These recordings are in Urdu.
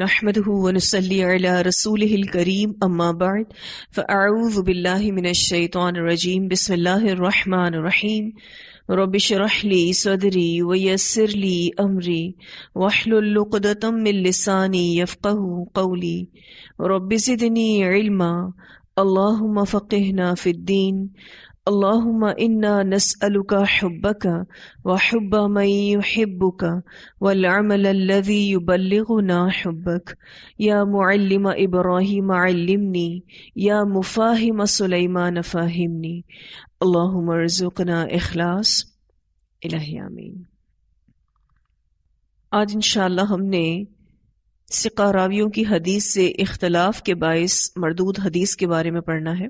نحمده ونصلي على رسوله الكريم اما بعد فاعوذ بالله من الشيطان الرجيم بسم الله الرحمن الرحيم رب اشرح لي صدري ويسر لي امري واحلل عقدة من لساني يفقهوا قولي رب زدني علما اللهم فقهنا في الدين اللهم انا نسألك حبك وحب من يحبك والعمل الذي يبلغنا حبك يا معلم ابراهيم علمني يا مفاهم سليمان فاهمني اللهم ارزقنا اخلاص الہی آمین۔ آج انشاءاللہ ہم نے ثقہ راویوں کی حدیث سے اختلاف کے باعث مردود حدیث کے بارے میں پڑھنا ہے۔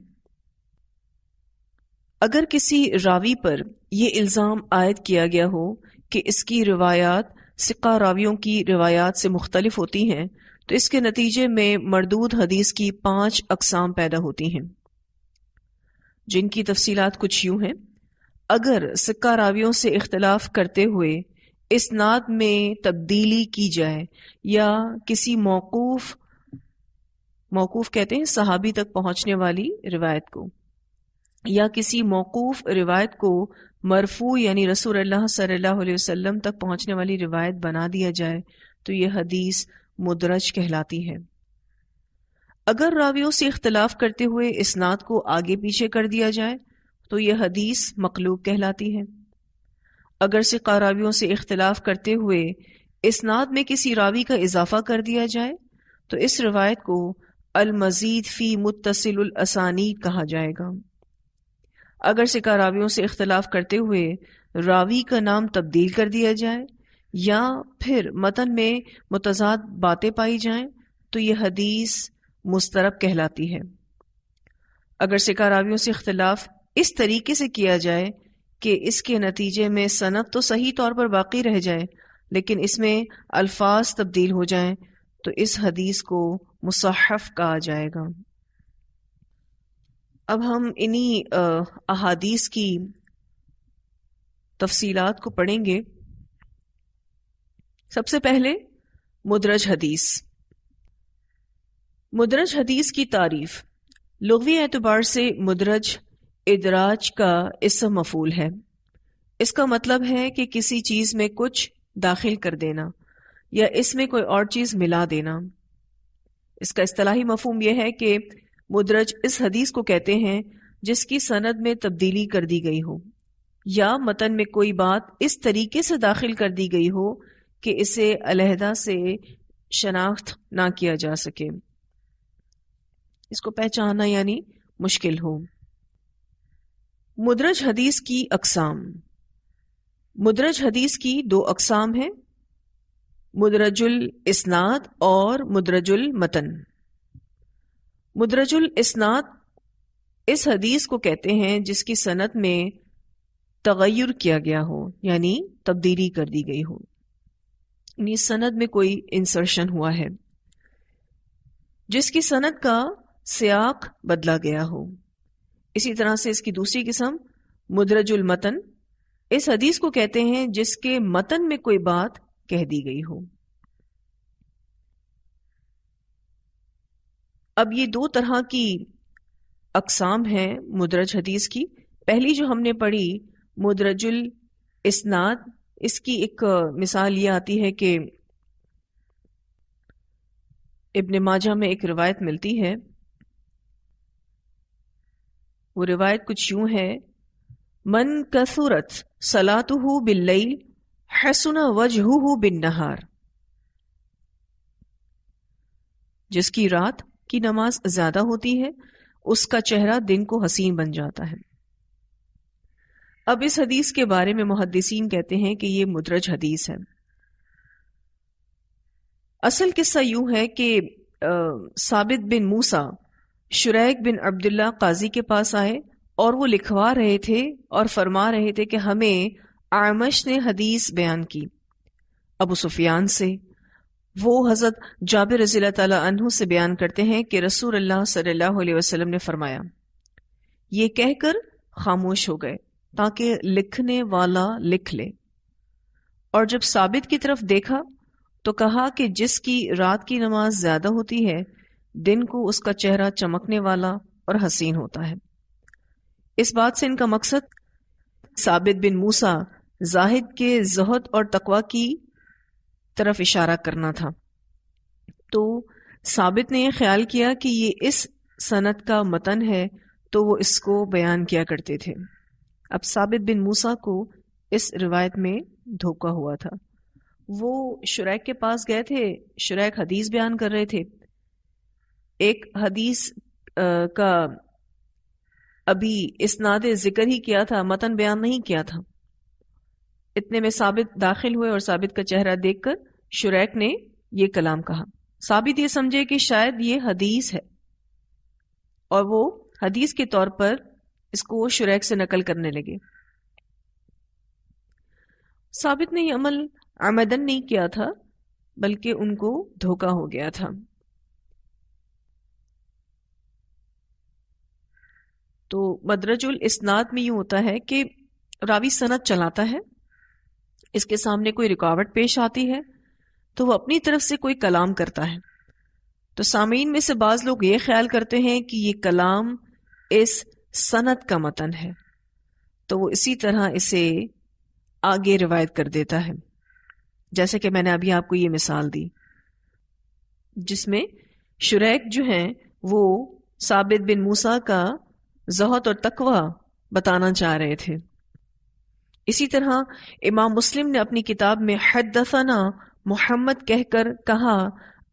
اگر کسی راوی پر یہ الزام عائد کیا گیا ہو کہ اس کی روایات ثقہ راویوں کی روایات سے مختلف ہوتی ہیں تو اس کے نتیجے میں مردود حدیث کی 5 اقسام پیدا ہوتی ہیں، جن کی تفصیلات کچھ یوں ہیں۔ اگر ثقہ راویوں سے اختلاف کرتے ہوئے اسناد میں تبدیلی کی جائے یا کسی موقوف کہتے ہیں صحابی تک پہنچنے والی روایت کو، یا کسی موقوف روایت کو مرفوع یعنی رسول اللہ صلی اللہ علیہ وسلم تک پہنچنے والی روایت بنا دیا جائے تو یہ حدیث مدرج کہلاتی ہے۔ اگر راویوں سے اختلاف کرتے ہوئے اسناد کو آگے پیچھے کر دیا جائے تو یہ حدیث مقلوب کہلاتی ہے۔ اگر ثقہ راویوں سے اختلاف کرتے ہوئے اسناد میں کسی راوی کا اضافہ کر دیا جائے تو اس روایت کو المزید فی متصل الاسانید کہا جائے گا۔ اگر ثقہ راویوں سے اختلاف کرتے ہوئے راوی کا نام تبدیل کر دیا جائے یا پھر متن میں متضاد باتیں پائی جائیں تو یہ حدیث مضطرب کہلاتی ہے۔ اگر ثقہ راویوں سے اختلاف اس طریقے سے کیا جائے کہ اس کے نتیجے میں سند تو صحیح طور پر باقی رہ جائے لیکن اس میں الفاظ تبدیل ہو جائیں تو اس حدیث کو مصحف کہا جائے گا۔ اب ہم انہی احادیث کی تفصیلات کو پڑھیں گے۔ سب سے پہلے مدرج حدیث۔ مدرج حدیث کی تعریف۔ لغوی اعتبار سے مدرج ادراج کا اسم مفعول ہے۔ اس کا مطلب ہے کہ کسی چیز میں کچھ داخل کر دینا یا اس میں کوئی اور چیز ملا دینا۔ اس کا اصطلاحی مفہوم یہ ہے کہ مدرج اس حدیث کو کہتے ہیں جس کی سند میں تبدیلی کر دی گئی ہو یا متن میں کوئی بات اس طریقے سے داخل کر دی گئی ہو کہ اسے علیحدہ سے شناخت نہ کیا جا سکے، اس کو پہچاننا یعنی مشکل ہو۔ مدرج حدیث کی اقسام۔ مدرج حدیث کی 2 اقسام ہیں، مدرج الاسناد اور مدرج المتن۔ مدرج الاسناد اس حدیث کو کہتے ہیں جس کی سند میں تغیر کیا گیا ہو یعنی تبدیلی کر دی گئی ہو، یعنی سند میں کوئی انسرشن ہوا ہے، جس کی سند کا سیاق بدلا گیا ہو۔ اسی طرح سے اس کی دوسری قسم مدرج المتن اس حدیث کو کہتے ہیں جس کے متن میں کوئی بات کہہ دی گئی ہو۔ اب یہ 2 طرح کی اقسام ہیں مدرج حدیث کی۔ پہلی جو ہم نے پڑھی مدرج الاسناد، اس کی ایک مثال یہ آتی ہے کہ ابن ماجہ میں ایک روایت ملتی ہے، وہ روایت کچھ یوں ہے: من کثرت صلاتہ باللیل حسن وجہہ بالنہار۔ جس کی رات کی نماز زیادہ ہوتی ہے اس کا چہرہ دن کو حسین بن جاتا ہے۔ اب اس حدیث کے بارے میں محدثین کہتے ہیں کہ یہ مدرج حدیث ہے۔ اصل قصہ یوں ہے کہ ثابت بن موسیٰ شریک بن عبداللہ قاضی کے پاس آئے اور وہ لکھوا رہے تھے اور فرما رہے تھے کہ ہمیں اعمش نے حدیث بیان کی ابو سفیان سے۔ وہ حضرت جابر رضی اللہ تعالی عنہ سے بیان کرتے ہیں کہ رسول اللہ صلی اللہ علیہ وسلم نے فرمایا، یہ کہہ کر خاموش ہو گئے تاکہ لکھنے والا لکھ لے، اور جب ثابت کی طرف دیکھا تو کہا کہ جس کی رات کی نماز زیادہ ہوتی ہے دن کو اس کا چہرہ چمکنے والا اور حسین ہوتا ہے۔ اس بات سے ان کا مقصد ثابت بن موسیٰ زاہد کے زہد اور تقوی کی طرف اشارہ کرنا تھا۔ تو ثابت نے یہ خیال کیا کہ یہ اس سند کا متن ہے تو وہ اس کو بیان کیا کرتے تھے۔ اب ثابت بن موسیٰ کو اس روایت میں دھوکا ہوا تھا۔ وہ شریک کے پاس گئے تھے، شریک حدیث بیان کر رہے تھے، ایک حدیث کا ابھی اسناد ذکر ہی کیا تھا، متن بیان نہیں کیا تھا۔ اتنے میں ثابت داخل ہوئے اور ثابت کا چہرہ دیکھ کر شریک نے یہ کلام کہا۔ ثابت یہ سمجھے کہ شاید یہ حدیث ہے اور وہ حدیث کے طور پر اس کو شریک سے نقل کرنے لگے۔ ثابت نے یہ عمل عمدن نہیں کیا تھا بلکہ ان کو دھوکا ہو گیا تھا۔ تو مدرج الاسناد میں یوں ہوتا ہے کہ راوی سند چلاتا ہے، اس کے سامنے کوئی رکاوٹ پیش آتی ہے تو وہ اپنی طرف سے کوئی کلام کرتا ہے، تو سامعین میں سے بعض لوگ یہ خیال کرتے ہیں کہ یہ کلام اس سند کا متن ہے، تو وہ اسی طرح اسے آگے روایت کر دیتا ہے، جیسے کہ میں نے ابھی آپ کو یہ مثال دی جس میں شریک جو ہیں وہ ثابت بن موسیٰ کا زہد اور تقوی بتانا چاہ رہے تھے۔ اسی طرح امام مسلم نے اپنی کتاب میں حدثنا محمد کہہ کر کہا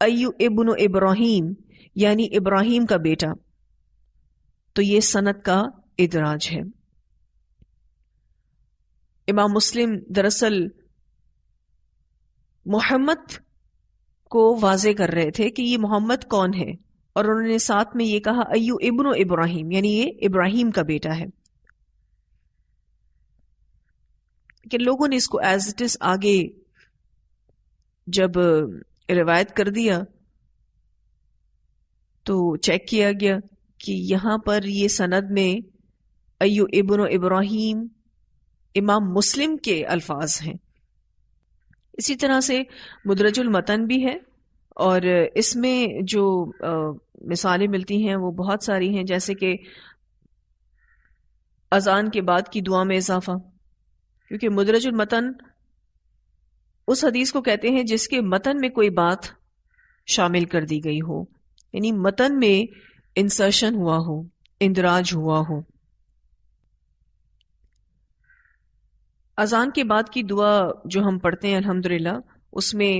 ایو ابن ابراہیم یعنی ابراہیم کا بیٹا، تو یہ سند کا ادراج ہے۔ امام مسلم دراصل محمد کو واضح کر رہے تھے کہ یہ محمد کون ہے، اور انہوں نے ساتھ میں یہ کہا ایو ابن ابراہیم یعنی یہ ابراہیم کا بیٹا ہے، کہ لوگوں نے اس کو ایز اٹ از آگے جب روایت کر دیا تو چیک کیا گیا کہ یہاں پر یہ سند میں ایو ابن ابراہیم امام مسلم کے الفاظ ہیں۔ اسی طرح سے مدرج المتن بھی ہے، اور اس میں جو مثالیں ملتی ہیں وہ بہت ساری ہیں، جیسے کہ اذان کے بعد کی دعا میں اضافہ، کیونکہ مدرج المتن اس حدیث کو کہتے ہیں جس کے متن میں کوئی بات شامل کر دی گئی ہو، یعنی متن میں انسرشن ہوا ہو، اندراج ہوا ہو۔ اذان کے بعد کی دعا جو ہم پڑھتے ہیں الحمدللہ، اس میں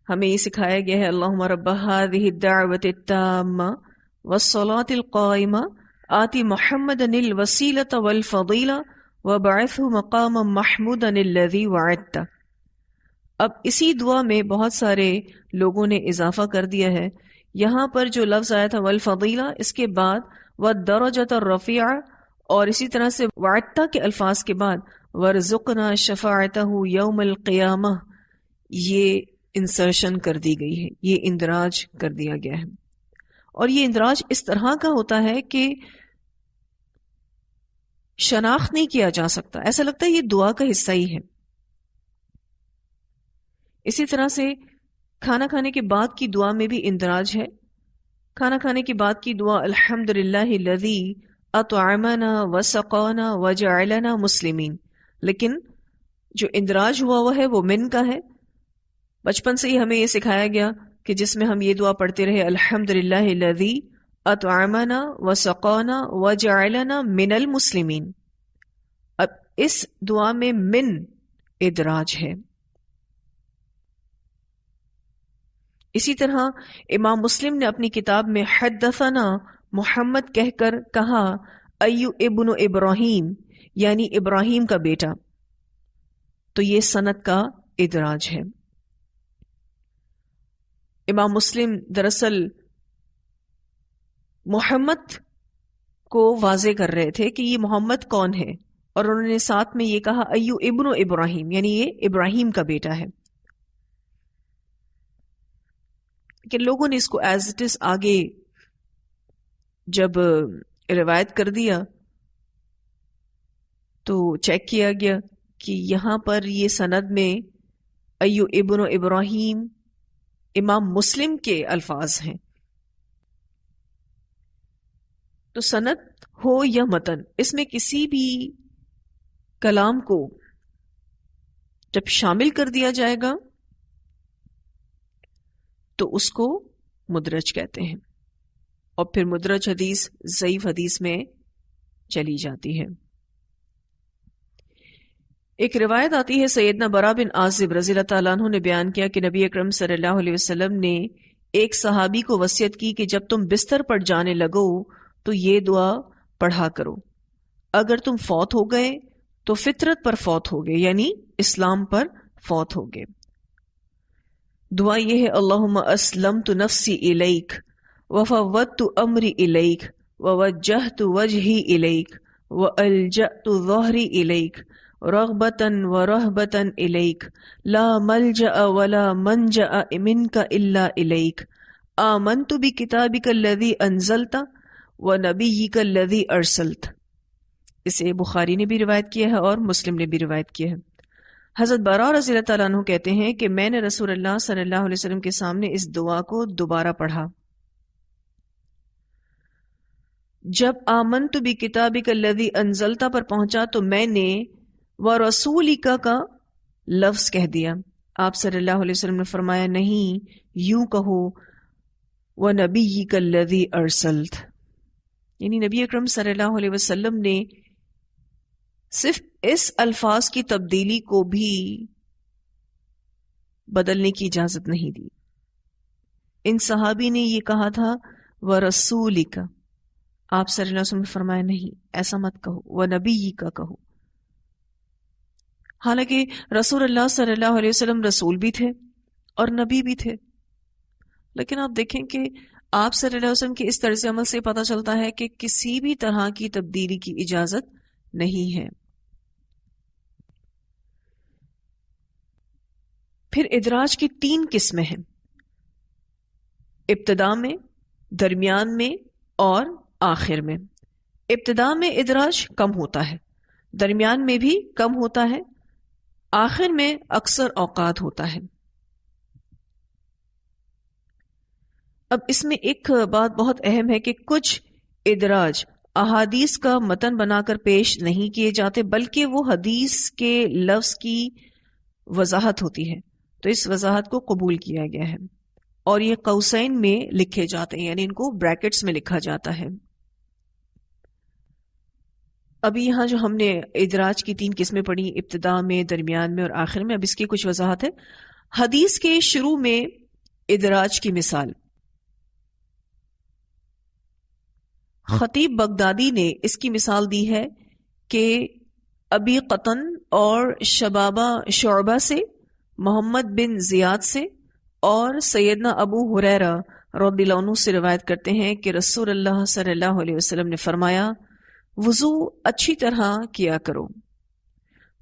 ہمیں یہ سکھایا گیا ہے اللہم رب هذه الدعوة التامة والصلاة القائمة آتی محمدا الوسیلة والفضیلة وبعثه مقاما محمودا الذی وعدته۔ اب اسی دعا میں بہت سارے لوگوں نے اضافہ کر دیا ہے، یہاں پر جو لفظ آیا تھا والفضیلہ، اس کے بعد والدرجة الرفیعہ، اور اسی طرح سے وعدتہ کے الفاظ کے بعد ورزقنا شفاعتہ یوم القیامہ، یہ انسرشن کر دی گئی ہے، یہ اندراج کر دیا گیا ہے۔ اور یہ اندراج اس طرح کا ہوتا ہے کہ شناخت نہیں کیا جا سکتا، ایسا لگتا ہے یہ دعا کا حصہ ہی ہے۔ اسی طرح سے کھانا کھانے کے بعد کی دعا میں بھی اندراج ہے۔ کھانا کھانے کے بعد کی دعا الحمدللہ الذی اطعمنا وسقانا وجعلنا مسلمین، لیکن جو اندراج ہوا ہوا ہے وہ من کا ہے۔ بچپن سے ہی ہمیں یہ سکھایا گیا کہ جس میں ہم یہ دعا پڑھتے رہے الحمدللہ الذی اطعمنا وسقانا وجعلنا من المسلمین۔ اب اس دعا میں من ادراج ہے۔ اسی طرح امام مسلم نے اپنی کتاب میں حدثنا محمد کہہ کر کہا ایو ابن ابراہیم یعنی ابراہیم کا بیٹا، تو یہ سند کا ادراج ہے۔ امام مسلم دراصل محمد کو واضح کر رہے تھے کہ یہ محمد کون ہے، اور انہوں نے ساتھ میں یہ کہا ایو ابن ابراہیم یعنی یہ ابراہیم کا بیٹا ہے، کہ لوگوں نے اس کو ایز اٹ از آگے جب روایت کر دیا تو چیک کیا گیا کہ یہاں پر یہ سند میں ایو ابن ابراہیم امام مسلم کے الفاظ ہیں. تو سند ہو یا متن، اس میں کسی بھی کلام کو جب شامل کر دیا جائے گا تو اس کو مدرج کہتے ہیں، اور پھر مدرج حدیث ضعیف حدیث میں چلی جاتی ہے. ایک روایت آتی ہے سیدنا برا بن عازب رضی اللہ تعالیٰ عنہ نے بیان کیا کہ نبی اکرم صلی اللہ علیہ وسلم نے ایک صحابی کو وصیت کی کہ جب تم بستر پر جانے لگو تو یہ دعا پڑھا کرو، اگر تم فوت ہو گئے تو فطرت پر فوت ہو گئے، یعنی اسلام پر فوت ہو گئے. دعا یہ ہے اللہم اسلمت نفسی الیک وفوضت امری الیک ووجہت وجہی الیک والجأت ظہری الیک رغبتا ورہبتا الیک لا ملجأ ولا منجأ منک الا الیک آمنت بکتابک الذی انزلت ونبیک الذی ارسلت. اسے بخاری نے بھی روایت کیا ہے اور مسلم نے بھی روایت کیا ہے. حضرت براء رضی اللہ تعالیٰ عنہ کہتے ہیں کہ میں نے رسول اللہ صلی اللہ علیہ وسلم کے سامنے اس دعا کو دوبارہ پڑھا. جب آمنت بکتابک الذی انزلت پر پہنچا تو میں نے ورسولک کا لفظ کہہ دیا. آپ صلی اللہ علیہ وسلم نے فرمایا نہیں، یوں کہو ونبیک الذی ارسلت، یعنی نبی اکرم صلی اللہ علیہ وسلم نے صرف اس الفاظ کی تبدیلی کو بھی بدلنے کی اجازت نہیں دی. ان صحابی نے یہ کہا تھا وَرَسُولِكَ، آپ صلی اللہ علیہ وسلم نے فرمایا نہیں ایسا مت کہو، وَنَبِيِّكَ کہو. حالانکہ رسول اللہ صلی اللہ علیہ وسلم رسول بھی تھے اور نبی بھی تھے، لیکن آپ دیکھیں کہ آپ صلی اللہ علیہ وسلم کے اس طرز عمل سے پتہ چلتا ہے کہ کسی بھی طرح کی تبدیلی کی اجازت نہیں ہے. پھر ادراج کی 3 قسمیں ہیں، ابتدا میں، درمیان میں اور آخر میں. ابتدا میں ادراج کم ہوتا ہے، درمیان میں بھی کم ہوتا ہے، آخر میں اکثر اوقات ہوتا ہے. اب اس میں ایک بات بہت اہم ہے کہ کچھ ادراج احادیث کا متن بنا کر پیش نہیں کیے جاتے، بلکہ وہ حدیث کے لفظ کی وضاحت ہوتی ہے، تو اس وضاحت کو قبول کیا گیا ہے اور یہ قوسین میں لکھے جاتے ہیں، یعنی ان کو بریکٹس میں لکھا جاتا ہے. ابھی یہاں جو ہم نے ادراج کی 3 قسمیں پڑھی، ابتدا میں، درمیان میں اور آخر میں، اب اس کی کچھ وضاحت ہے. حدیث کے شروع میں ادراج کی مثال، خطیب بغدادی نے اس کی مثال دی ہے کہ ابی قطن اور شعبہ سے، محمد بن زیاد سے اور سیدنا ابو ہریرہ رضی اللہ عنہ سے روایت کرتے ہیں کہ رسول اللہ صلی اللہ علیہ وسلم نے فرمایا وضو اچھی طرح کیا کرو،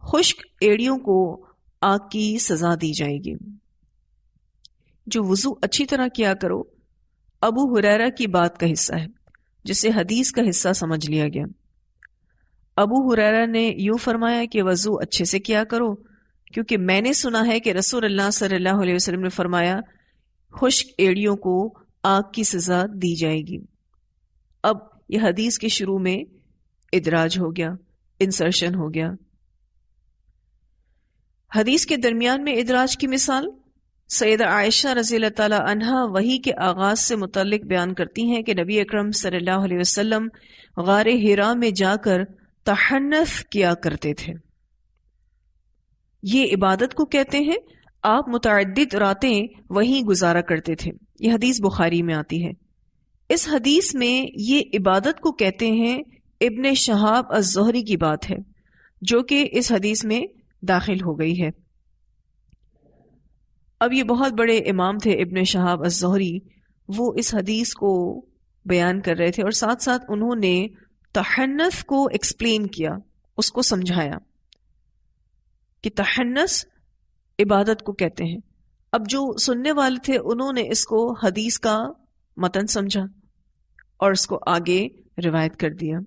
خشک ایڑیوں کو آگ کی سزا دی جائے گی. جو وضو اچھی طرح کیا کرو ابو ہریرہ کی بات کا حصہ ہے جسے حدیث کا حصہ سمجھ لیا گیا. ابو ہریرہ نے یوں فرمایا کہ وضو اچھے سے کیا کرو کیونکہ میں نے سنا ہے کہ رسول اللہ صلی اللہ علیہ وسلم نے فرمایا خشک ایڑیوں کو آگ کی سزا دی جائے گی. اب یہ حدیث کے شروع میں ادراج ہو گیا، انسرشن ہو گیا. حدیث کے درمیان میں ادراج کی مثال، سیدہ عائشہ رضی اللہ تعالی عنہا وحی کے آغاز سے متعلق بیان کرتی ہیں کہ نبی اکرم صلی اللہ علیہ وسلم غار حرا میں جا کر تحنث کیا کرتے تھے. یہ عبادت کو کہتے ہیں. آپ متعدد راتیں وہیں گزارا کرتے تھے. یہ حدیث بخاری میں آتی ہے. اس حدیث میں یہ عبادت کو کہتے ہیں ابن شہاب الزہری کی بات ہے جو کہ اس حدیث میں داخل ہو گئی ہے. اب یہ بہت بڑے امام تھے ابن شہاب الزہری، وہ اس حدیث کو بیان کر رہے تھے اور ساتھ ساتھ انہوں نے تحنث کو ایکسپلین کیا، اس کو سمجھایا کہ تحنث عبادت کو کہتے ہیں. اب جو سننے والے تھے انہوں نے اس کو حدیث کا متن سمجھا اور اس کو آگے روایت کر دیا.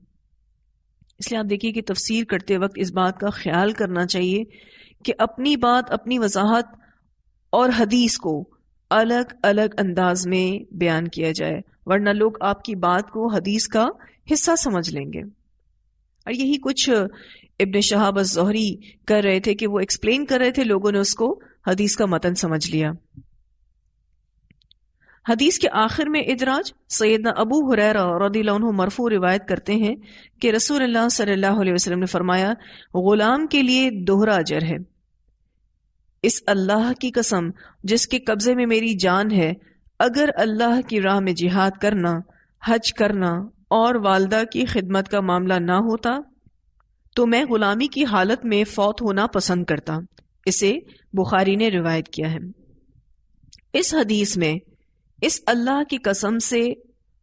اس لیے آپ دیکھیے کہ تفسیر کرتے وقت اس بات کا خیال کرنا چاہیے کہ اپنی بات، اپنی وضاحت اور حدیث کو الگ الگ انداز میں بیان کیا جائے، ورنہ لوگ آپ کی بات کو حدیث کا حصہ سمجھ لیں گے۔ اور یہی کچھ ابن شہاب الزہری کر رہے تھے کہ وہ ایکسپلین کر رہے تھے، لوگوں نے اس کو حدیث کا متن سمجھ لیا۔ حدیث کے آخر میں ادراج، سیدنا ابو ہریرہ رضی اللہ عنہ مرفوع روایت کرتے ہیں کہ رسول اللہ صلی اللہ علیہ وسلم نے فرمایا، غلام کے لیے دوہرا اجر ہے۔ اس اللہ کی قسم جس کے قبضے میں میری جان ہے، اگر اللہ کی راہ میں جہاد کرنا، حج کرنا اور والدہ کی خدمت کا معاملہ نہ ہوتا تو میں غلامی کی حالت میں فوت ہونا پسند کرتا۔ اسے بخاری نے روایت کیا ہے۔ اس حدیث میں اس اللہ کی قسم سے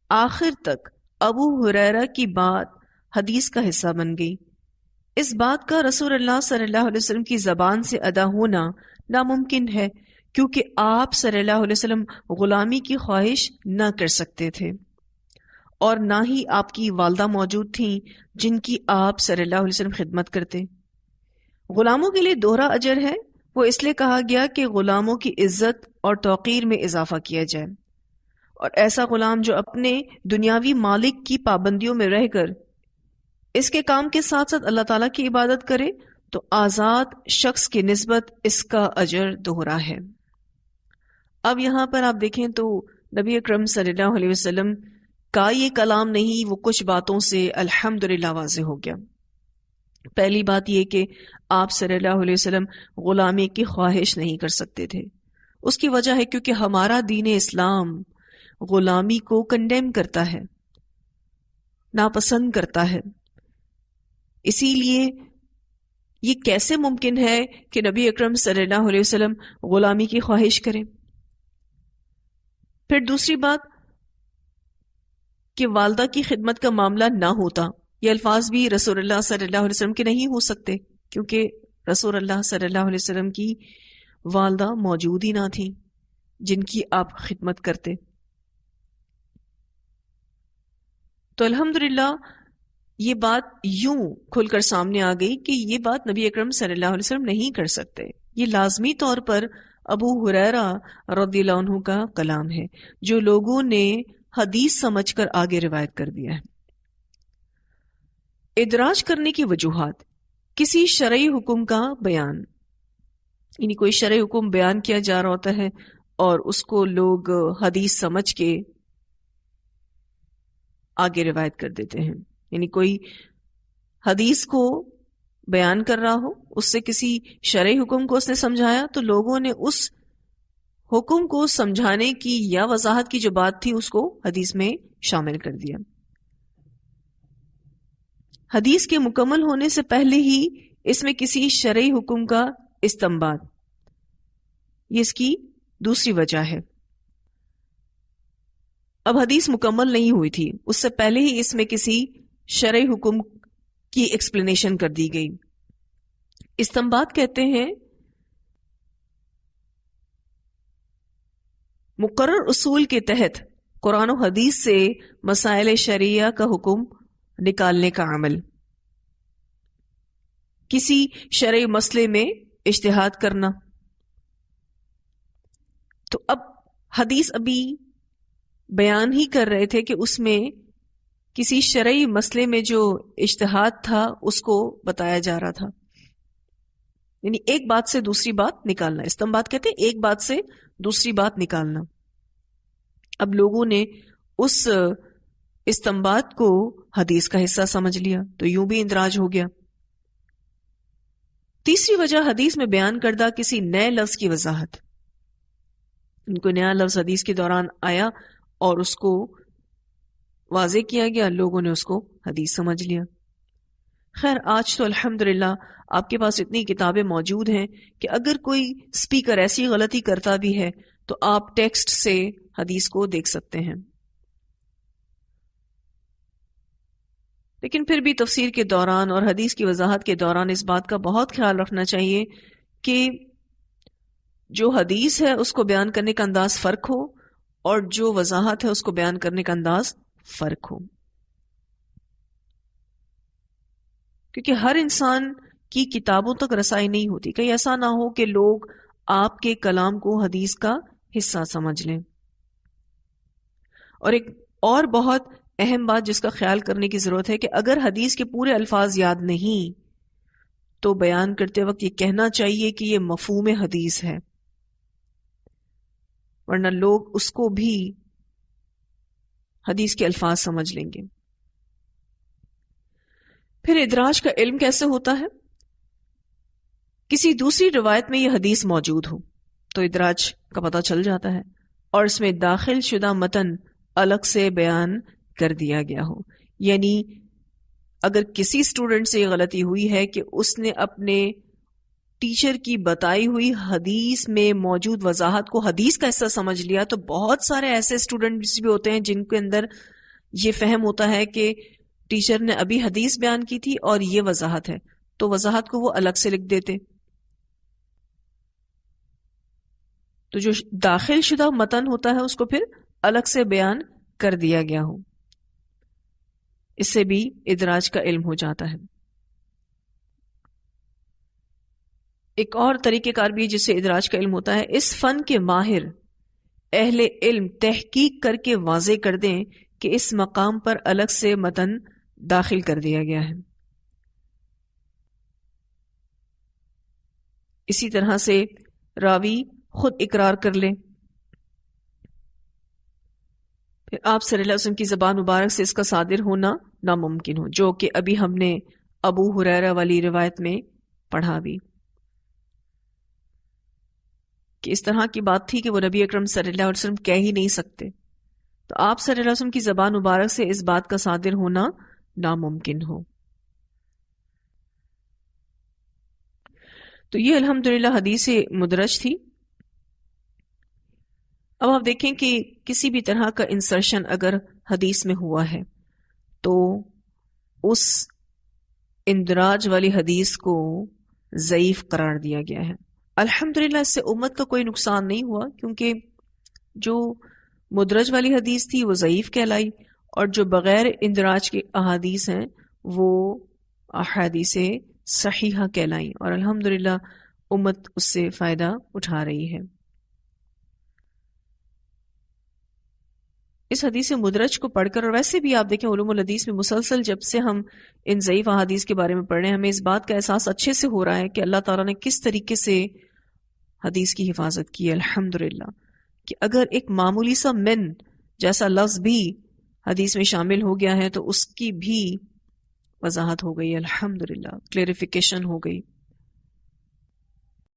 آخر تک ابو ہریرہ کی بات حدیث کا حصہ بن گئی۔ اس بات کا رسول اللہ صلی اللہ علیہ وسلم کی زبان سے ادا ہونا ناممکن ہے، کیونکہ آپ صلی اللہ علیہ وسلم غلامی کی خواہش نہ کر سکتے تھے، اور نہ ہی آپ کی والدہ موجود تھیں جن کی آپ صلی اللہ علیہ وسلم خدمت کرتے۔ غلاموں کے لیے دوہرا اجر ہے، وہ اس لیے کہا گیا کہ غلاموں کی عزت اور توقیر میں اضافہ کیا جائے، اور ایسا غلام جو اپنے دنیاوی مالک کی پابندیوں میں رہ کر اس کے کام کے ساتھ ساتھ اللہ تعالیٰ کی عبادت کرے تو آزاد شخص کی نسبت اس کا اجر دوہرا ہے۔ اب یہاں پر آپ دیکھیں تو نبی اکرم صلی اللہ علیہ وسلم کا یہ کلام نہیں، وہ کچھ باتوں سے الحمدللہ واضح ہو گیا۔ پہلی بات یہ کہ آپ صلی اللہ علیہ وسلم غلامی کی خواہش نہیں کر سکتے تھے۔ اس کی وجہ ہے کیونکہ ہمارا دین اسلام غلامی کو کنڈیم کرتا ہے، ناپسند کرتا ہے۔ اسی لیے یہ کیسے ممکن ہے کہ نبی اکرم صلی اللہ علیہ وسلم غلامی کی خواہش کریں؟ پھر دوسری بات کہ والدہ کی خدمت کا معاملہ نہ ہوتا، یہ الفاظ بھی رسول اللہ صلی اللہ علیہ وسلم کے نہیں ہو سکتے، کیونکہ رسول اللہ صلی اللہ علیہ وسلم کی والدہ موجود ہی نہ تھیں جن کی آپ خدمت کرتے۔ تو الحمدللہ یہ بات یوں کھل کر سامنے آ گئی کہ یہ بات نبی اکرم صلی اللہ علیہ وسلم نہیں کر سکتے۔ یہ لازمی طور پر ابو ہریرہ رضی اللہ عنہ کا کلام ہے جو لوگوں نے حدیث سمجھ کر آگے روایت کر دیا ہے۔ ادراج کرنے کی وجوہات، کسی شرعی حکم کا بیان، یعنی کوئی شرعی حکم بیان کیا جا رہا ہوتا ہے اور اس کو لوگ حدیث سمجھ کے آگے روایت کر دیتے ہیں۔ یعنی کوئی حدیث کو بیان کر رہا ہو، اس سے کسی شرعی حکم کو اس نے سمجھایا تو لوگوں نے اس حکم کو سمجھانے کی یا وضاحت کی جو بات تھی اس کو حدیث میں شامل کر دیا۔ حدیث کے مکمل ہونے سے پہلے ہی اس میں کسی شرعی حکم کا استنباط، یہ اس کی دوسری وجہ ہے۔ اب حدیث مکمل نہیں ہوئی تھی، اس سے پہلے ہی اس میں کسی شرعی حکم کی ایکسپلینیشن کر دی گئی۔ استنباط کہتے ہیں مقرر اصول کے تحت قرآن و حدیث سے مسائل شرعیہ کا حکم نکالنے کا عمل، کسی شرعی مسئلے میں اجتہاد کرنا۔ تو اب حدیث ابھی بیان ہی کر رہے تھے کہ اس میں کسی شرعی مسئلے میں جو اجتہاد تھا اس کو بتایا جا رہا تھا، یعنی ایک بات سے دوسری بات نکالنا۔ استنباط کہتے ہیں ایک بات سے دوسری بات نکالنا۔ اب لوگوں نے اس استنباط کو حدیث کا حصہ سمجھ لیا تو یوں بھی اندراج ہو گیا۔ تیسری وجہ حدیث میں بیان کردہ کسی نئے لفظ کی وضاحت، ان کو نیا لفظ حدیث کے دوران آیا اور اس کو واضح کیا گیا، لوگوں نے اس کو حدیث سمجھ لیا۔ خیر آج تو الحمدللہ آپ کے پاس اتنی کتابیں موجود ہیں کہ اگر کوئی اسپیکر ایسی غلطی کرتا بھی ہے تو آپ ٹیکسٹ سے حدیث کو دیکھ سکتے ہیں۔ لیکن پھر بھی تفسیر کے دوران اور حدیث کی وضاحت کے دوران اس بات کا بہت خیال رکھنا چاہیے کہ جو حدیث ہے اس کو بیان کرنے کا انداز فرق ہو اور جو وضاحت ہے اس کو بیان کرنے کا انداز فرق ہو، کیونکہ ہر انسان کی کتابوں تک رسائی نہیں ہوتی۔ کہیں ایسا نہ ہو کہ لوگ آپ کے کلام کو حدیث کا حصہ سمجھ لیں. اور ایک اور بہت اہم بات جس کا خیال کرنے کی ضرورت ہے کہ اگر حدیث کے پورے الفاظ یاد نہیں تو بیان کرتے وقت یہ کہنا چاہیے کہ یہ مفہوم حدیث ہے، ورنہ لوگ اس کو بھی حدیث کے الفاظ سمجھ لیں گے. پھر ادراج کا علم کیسے ہوتا ہے؟ کسی دوسری روایت میں یہ حدیث موجود ہو تو ادراج کا پتہ چل جاتا ہے، اور اس میں داخل شدہ متن الگ سے بیان کر دیا گیا ہو. یعنی اگر کسی اسٹوڈنٹ سے یہ غلطی ہوئی ہے کہ اس نے اپنے ٹیچر کی بتائی ہوئی حدیث میں موجود وضاحت کو حدیث کا حصہ سمجھ لیا، تو بہت سارے ایسے اسٹوڈنٹس بھی ہوتے ہیں جن کے اندر یہ فہم ہوتا ہے کہ ٹیچر نے ابھی حدیث بیان کی تھی اور یہ وضاحت ہے، تو وضاحت کو وہ الگ سے لکھ دیتے. تو جو داخل شدہ متن ہوتا ہے اس کو پھر الگ سے بیان کر دیا گیا ہو، اس سے بھی ادراج کا علم ہو جاتا ہے. ایک اور طریقہ کار بھی جس سے ادراج کا علم ہوتا ہے، اس فن کے ماہر اہل علم تحقیق کر کے واضح کر دیں کہ اس مقام پر الگ سے متن داخل کر دیا گیا ہے. اسی طرح سے راوی خود اقرار کر لے، پھر آپ صلی اللہ علیہ وسلم کی زبان مبارک سے اس کا صادر ہونا ناممکن ہو، جو کہ ابھی ہم نے ابو ہریرہ والی روایت میں پڑھا بھی کہ اس طرح کی بات تھی کہ وہ نبی اکرم صلی اللہ علیہ وسلم کہہ ہی نہیں سکتے، تو آپ صلی اللہ علیہ وسلم کی زبان مبارک سے اس بات کا صادر ہونا ناممکن ہو. تو یہ الحمدللہ حدیث مدرج تھی. اب آپ دیکھیں کہ کسی بھی طرح کا انسرشن اگر حدیث میں ہوا ہے تو اس اندراج والی حدیث کو ضعیف قرار دیا گیا ہے. الحمدللہ اس سے امت کا کوئی نقصان نہیں ہوا، کیونکہ جو مدرج والی حدیث تھی وہ ضعیف کہلائی، اور جو بغیر اندراج کے احادیث ہیں وہ احادیث صحیحہ کہلائیں، اور الحمدللہ امت اس سے فائدہ اٹھا رہی ہے. اس حدیث مدرج کو پڑھ کر، اور ویسے بھی آپ دیکھیں علوم الحدیث میں مسلسل جب سے ہم ان ضعیف احادیث کے بارے میں پڑھ رہے ہیں، ہمیں اس بات کا احساس اچھے سے ہو رہا ہے کہ اللہ تعالیٰ نے کس طریقے سے حدیث کی حفاظت کی ہے. الحمدللہ کہ اگر ایک معمولی سا من جیسا لفظ بھی حدیث میں شامل ہو گیا ہے تو اس کی بھی وضاحت ہو گئی، الحمدللہ کلیریفیکیشن ہو گئی.